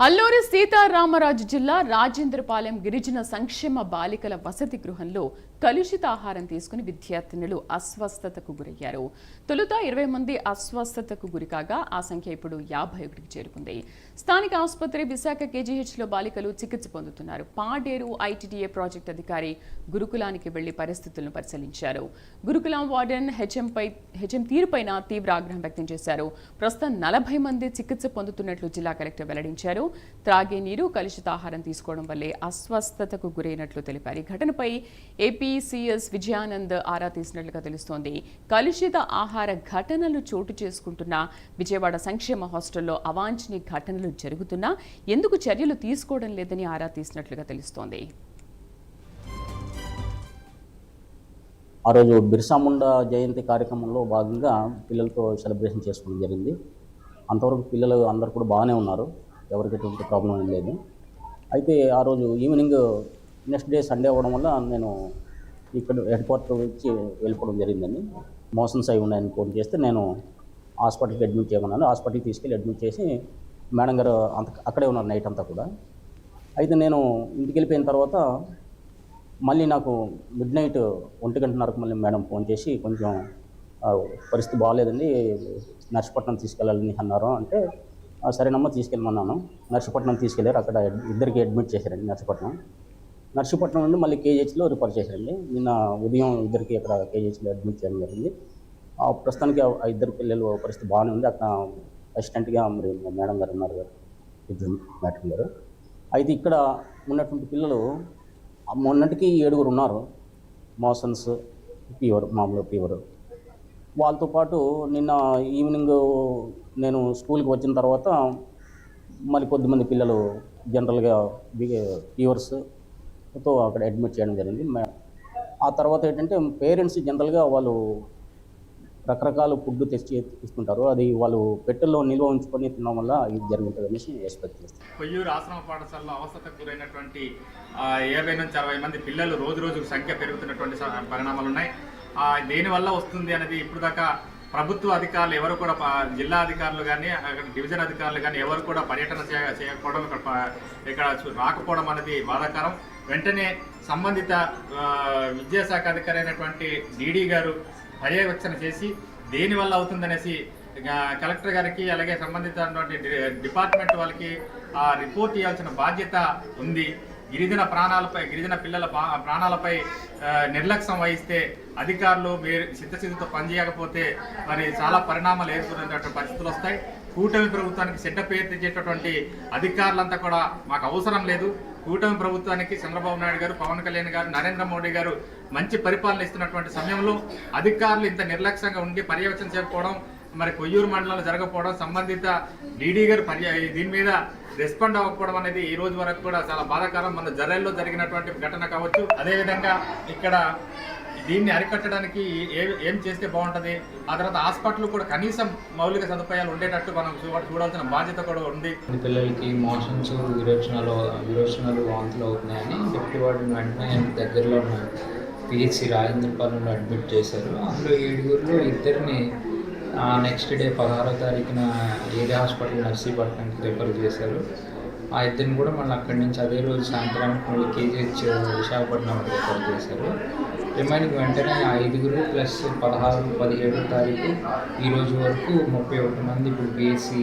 అల్లూరి సీతారామరాజు జిల్లా రాజేంద్రపాలెం గిరిజన సంక్షేమ బాలికల వసతి గృహంలో కలుషిత ఆహారం తీసుకుని విద్యార్థినులు అస్వస్థతకు గురయ్యారు. తొలుత 20 మంది అస్వస్థతకు గురికాగా ఆ సంఖ్య ఇప్పుడు 51కి చేరుకుంది. స్థానిక ఆసుపత్రి విశాఖ కేజీహెచ్లో బాలికలు చికిత్స పొందుతున్నారు. పాడేరు ఐటీడీఏ ప్రాజెక్టు అధికారి గురుకులానికి వెళ్లి పరిస్థితులను పరిశీలించారు. గురుకులం వార్డెన్ హెచ్ఎం తీరుపైన తీవ్ర ఆగ్రహం వ్యక్తం చేశారు. ప్రస్తుతం 40 మంది చికిత్స పొందుతున్నట్లు జిల్లా కలెక్టర్ వెల్లడించారు. త్రాగే నీరు, కలుషిత ఆహారం తీసుకోవడం వల్లే అస్వస్థతకు గురైనట్లు తెలిపారు. ఈ ఘటనపై ఏపీసీఎస్ విజయానంద్ ఆరా తీసినట్లుగా తెలుస్తోంది. కలుషిత ఆహార ఘటనలు చోటు చేసుకుంటున్న విజయవాడ సంక్షేమ హాస్టల్లో అవాంఛనీయ ఘటనలు జరుగుతున్నా ఎందుకు చర్యలు తీసుకోవడం లేదని ఆరా తీసినట్లుగా తెలుస్తోంది. ఆ రోజు బిర్సా ముండా జయంతి కార్యక్రమంలో భాగంగా పిల్లలతో సెలబ్రేషన్ చేసుకోవడం జరిగింది. అంతవరకు పిల్లలు అందరూ కూడా బాగానే ఉన్నారు, ఎవరికి ఎటువంటి ప్రాబ్లం ఏం లేదు. అయితే ఆ రోజు ఈవినింగ్ నెక్స్ట్ డే సండే అవ్వడం వల్ల నేను ఇక్కడ హెడ్ క్వార్టర్ వచ్చి వెళ్ళిపోవడం జరిగిందండి. మోషన్స్ అయి ఉన్నాయని ఫోన్ చేస్తే నేను హాస్పిటల్కి అడ్మిట్ చేయమన్నాను. హాస్పిటల్కి తీసుకెళ్ళి అడ్మిట్ చేసి మేడం గారు అక్కడే ఉన్నారు నైట్ అంతా కూడా. అయితే నేను ఇంటికి వెళ్ళిపోయిన తర్వాత మళ్ళీ నాకు మిడ్ నైట్ 1:30కు మళ్ళీ మేడం ఫోన్ చేసి కొంచెం పరిస్థితి బాగాలేదండి, నర్సీపట్నం తీసుకెళ్ళాలని అన్నారు. అంటే సరేనమ్మా తీసుకెళ్ళమన్నాను. నర్సీపట్నం తీసుకెళ్ళారు. అక్కడ ఇద్దరికి అడ్మిట్ చేశారండి. నర్సీపట్నం నుండి మళ్ళీ కేజీహెచ్లో రిఫర్ చేశారండి. నిన్న ఉదయం ఇద్దరికి అక్కడ కేజీహెచ్లో అడ్మిట్ చేయడం జరిగింది. ప్రస్తుతానికి ఆ ఇద్దరు పిల్లలు పరిస్థితి బాగానే ఉంది. అక్కడ అసిస్టెంట్గా మరి మేడం గారు ఉన్నారు, మేడం గారు. అయితే ఇక్కడ ఉన్నటువంటి పిల్లలు మొన్నటికి 7 ఉన్నారు. మోషన్స్, ఫీవర్, మామూలు ఫీవర్. వాళ్ళతో పాటు నిన్న ఈవినింగ్ నేను స్కూల్కి వచ్చిన తర్వాత మరి కొద్దిమంది పిల్లలు జనరల్గా ఫీవర్స్తో అక్కడ అడ్మిట్ చేయడం జరిగింది. ఆ తర్వాత ఏంటంటే పేరెంట్స్ జనరల్గా వాళ్ళు రకరకాల ఫుడ్ తెచ్చి తీసుకుంటారు. అది వాళ్ళు పెట్టెల్లో నిల్వ ఉంచుకొని తినడం వల్ల ఇది జరుగుతుంది అనేసి ఎక్స్పెక్ట్ చేస్తారు. కొయ్యూరు ఆశ్రమ పాఠశాలలో అవస్థతకు గురైనటువంటి 50 నుంచి 60 మంది పిల్లలు రోజుకు సంఖ్య పెరుగుతున్నటువంటి పరిణామాలు ఉన్నాయి. దేనివల్ల వస్తుంది అనేది ఇప్పుడు దాకా ప్రభుత్వ అధికారులు ఎవరు కూడా, జిల్లా అధికారులు కానీ డివిజన్ అధికారులు కానీ ఎవరు కూడా పర్యటన చేయకపోవడం, ఇక్కడ రాకపోవడం అనేది బాధాకరం. వెంటనే సంబంధిత విద్యాశాఖ అధికారి అయినటువంటి డీడీ గారు పర్యవేక్షణ చేసి దేనివల్ల అవుతుందనేసి కలెక్టర్ గారికి అలాగే సంబంధిత డిపార్ట్మెంట్ వాళ్ళకి రిపోర్ట్ ఇవ్వాల్సిన బాధ్యత ఉంది. గిరిజన పిల్లల ప్రాణాలపై నిర్లక్ష్యం వహిస్తే అధికారులు సిద్ధసిద్ధితో పనిచేయకపోతే మరి చాలా పరిణామాలు ఎదుర్కొనేటువంటి పరిస్థితులు వస్తాయి. కూటమి ప్రభుత్వానికి చెడ్డ పేరు తెచ్చేటటువంటి అధికారులంతా కూడా మాకు అవసరం లేదు. కూటమి ప్రభుత్వానికి చంద్రబాబు నాయుడు గారు, పవన్ కళ్యాణ్ గారు, నరేంద్ర మోడీ గారు మంచి పరిపాలన ఇస్తున్నటువంటి సమయంలో అధికారులు ఇంత నిర్లక్ష్యంగా ఉండి పర్యవేక్షణ చేయకపోవడం, మరి కొయ్యూరు మండలంలో జరగకపోవడం, సంబంధిత డీడీ గారు దీని మీద రెస్పాండ్ అవ్వకపోవడం అనేది ఈ రోజు వరకు కూడా చాలా బాధాకరం. మన జరైల్లో జరిగినటువంటి ఘటన కావచ్చు. అదేవిధంగా ఇక్కడ దీన్ని అరికట్టడానికి ఏం చేస్తే బాగుంటుంది, ఆ తర్వాత హాస్పిటల్ కూడా కనీసం మౌలిక సదుపాయాలు ఉండేటట్టు మనం చూడాల్సిన బాధ్యత కూడా ఉంది. పిల్లలకి మోషన్స్, విరోచనాలు, వాంతులు అవుతున్నాయని డిప్యూటీ వార్డెన్ వెంటనే దగ్గరలో ఉన్న పిహెచ్సి రాజేంద్రపాలెంలో అడ్మిట్ చేశారు. అందులో 7 2 నెక్స్ట్ డే 16వ తారీఖున ఏరియా హాస్పిటల్ నర్సీపట్నంకి రిఫర్ చేశారు. ఆ ఇద్దరిని కూడా మళ్ళీ అక్కడి నుంచి అదే రోజు సాయంత్రానికి మళ్ళీ కేజీహెచ్ విశాఖపట్నం రిఫర్ చేశారు. రిమైనింగ్ వెంటనే 5 ప్లస్ 16, 17వ తారీఖు ఈ రోజు వరకు 31 మంది ఇప్పుడు పిహెచ్సి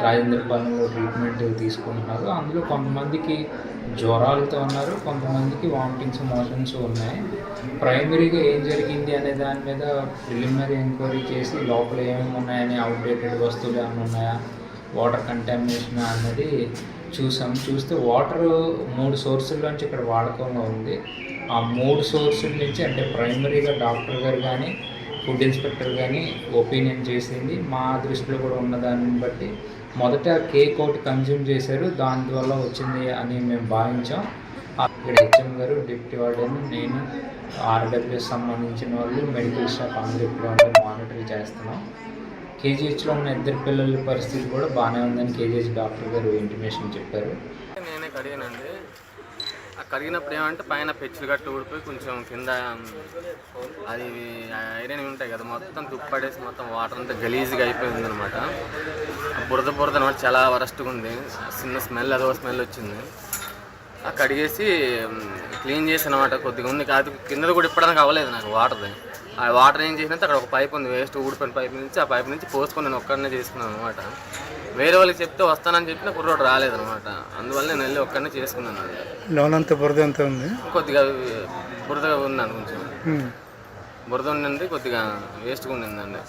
రాజేంద్రపాలెంలో ట్రీట్మెంట్ తీసుకుంటున్నారు. అందులో కొంతమందికి జ్వరాలతో ఉన్నారు, కొంతమందికి వామిటింగ్స్, మోషన్స్ ఉన్నాయి. ప్రైమరీగా ఏం జరిగింది అనే దాని మీద ప్రిలిమినరీ ఎంక్వైరీ చేసి లోపల ఏమేమి ఉన్నాయని, అవుట్డేటెడ్ వస్తువులు ఏమైనా ఉన్నాయా, వాటర్ కంటామినేషన్ అన్నది చూస్తే వాటర్ 3 సోర్సుల్లోంచి ఇక్కడ వాడకంలో ఉంది. ఆ 3 సోర్సుల నుంచి అంటే ప్రైమరీగా డాక్టర్ గారు కానీ, ఫుడ్ ఇన్స్పెక్టర్ కానీ ఒపీనియన్ చేసింది. మా దృష్టిలో కూడా ఉన్నదాన్ని బట్టి మొదట కేక్ ఒకటి కన్జ్యూమ్ చేశారు, దానివల్ల వచ్చింది అని మేము భావించాం. ఇక్కడ హెచ్ఎం గారు, డిప్యూటీ వార్డెన్, నేను, ఆర్డబ్ల్యూఎస్ సంబంధించిన వాళ్ళు, మెడికల్ స్టాఫ్ అందరూ ఇక్కడ మానిటర్ చేస్తున్నాం. కేజీహెచ్లో ఉన్న 2 పిల్లల పరిస్థితి కూడా బాగానే ఉందని కేజీహెచ్ డాక్టర్ గారు ఇంటిమేషన్ చెప్పారు. నేనే కడిగానండి. కడిగినప్పుడు ఏమంటే పైన పెచ్చులు గట్టు ఊడిపోయి కొంచెం కింద అది ఐరన్ ఉంటాయి కదా, మొత్తం తుప్పడేసి మొత్తం వాటర్ అంతా గలీజ్గా అయిపోయింది అనమాట. బురద అనమాట, చాలా వరస్ట్గా ఉంది. చిన్న స్మెల్, అదో స్మెల్ వచ్చింది. కడిగేసి క్లీన్ చేసి అనమాట. కొద్దిగా ఉంది కాదు, కింద కూడా ఇప్పడానికి అవ్వలేదు నాకు వాటర్ది. ఆ వాటర్ ఏం చేసినంత అక్కడ ఒక పైప్ ఉంది, వేస్ట్ ఊడిపోయిన పైప్ నుంచి. ఆ పైప్ నుంచి పోసుకొని నేను ఒక్కడనే చేసుకున్నాను అనమాట. వేరే వాళ్ళకి చెప్తే వస్తానని చెప్పిన కుర్రోడు రాలేదనమాట. అందువల్ల నేను వెళ్ళి ఒక్కడనే చేసుకున్నాను. అది లోన్ అంతా బురద అంతా ఉంది, కొద్దిగా బురదగా ఉన్నాను, కొంచెం బురద ఉండింది, కొద్దిగా వేస్ట్గా ఉండిందండి.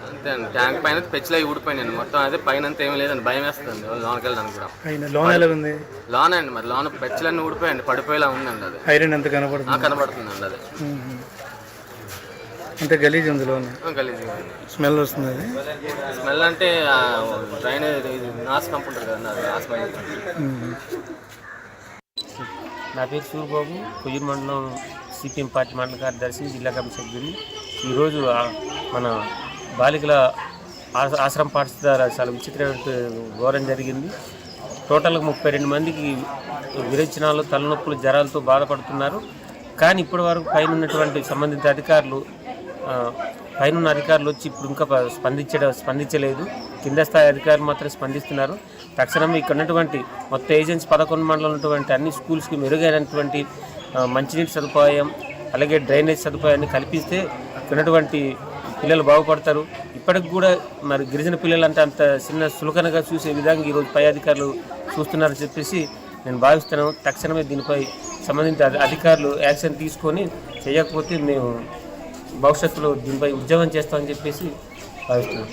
అంతే అండి. ట్యాంక్ పైన పెచ్చులు అవి ఊడిపోయినాయండి మొత్తం. అదే పైన అంతా ఏమీ లేదండి, భయం వేస్తుంది లోన్కి వెళ్ళడానికి కూడా. లోన్ ఎలా ఉంది? లోన్ అండి, మరి లోన్ పెచ్చులన్నీ ఊడిపోయండి, పడిపోయేలా ఉందండి. అది ఐరన్ ఎంత కనబడుతుంది? కనబడుతుందండి. అది అంటే గలీజ్ ఉంది లోన్, గలీజ్గా స్మెల్ వస్తుంది. అది స్మెల్ అంటే డ్రైనేజ్ నాస్ పంప్ ఉంటుంది కదండి, అది ఆ స్మెల్. నా పేరు సూర్యబాబు, కొయ్యూరు మండలం సిపిఎం పార్టీ మండల కార్యదర్శి, జిల్లా కమిటీ సభ్యులు. ఈరోజు మన బాలికల ఆశ్రమ పాఠశాల ద్వారా చాలా విచిత్రమైన ఘోరం జరిగింది. టోటల్గా 32 మందికి విరేచనాలు, తలనొప్పులు, జ్వరాలతో బాధపడుతున్నారు. కానీ ఇప్పటి వరకు పైన ఉన్నటువంటి సంబంధిత అధికారులు వచ్చి ఇప్పుడు ఇంకా స్పందించలేదు. కింద స్థాయి అధికారులు మాత్రం స్పందిస్తున్నారు. తక్షణమే ఇక్కడ ఉన్నటువంటి మొత్తం ఏజెన్సీ 11 మండలంలో ఉన్నటువంటి అన్ని స్కూల్స్కి మెరుగైనటువంటి మంచినీటి సదుపాయం, అలాగే డ్రైనేజ్ సదుపాయాన్ని కల్పిస్తే ఇక్కడ ఉన్నటువంటి పిల్లలు బాగుపడతారు. ఇప్పటికి కూడా మరి గిరిజన పిల్లలు అంటే అంత చిన్న సులకనగా చూసే విధంగా ఈరోజు పై అధికారులు చూస్తున్నారని చెప్పేసి నేను భావిస్తున్నాను. తక్షణమే దీనిపై సంబంధించిన అధికారులు యాక్షన్ తీసుకొని చేయకపోతే మేము భవిష్యత్తులో దీనిపై ఉద్యమం చేస్తామని చెప్పేసి భావిస్తున్నాం.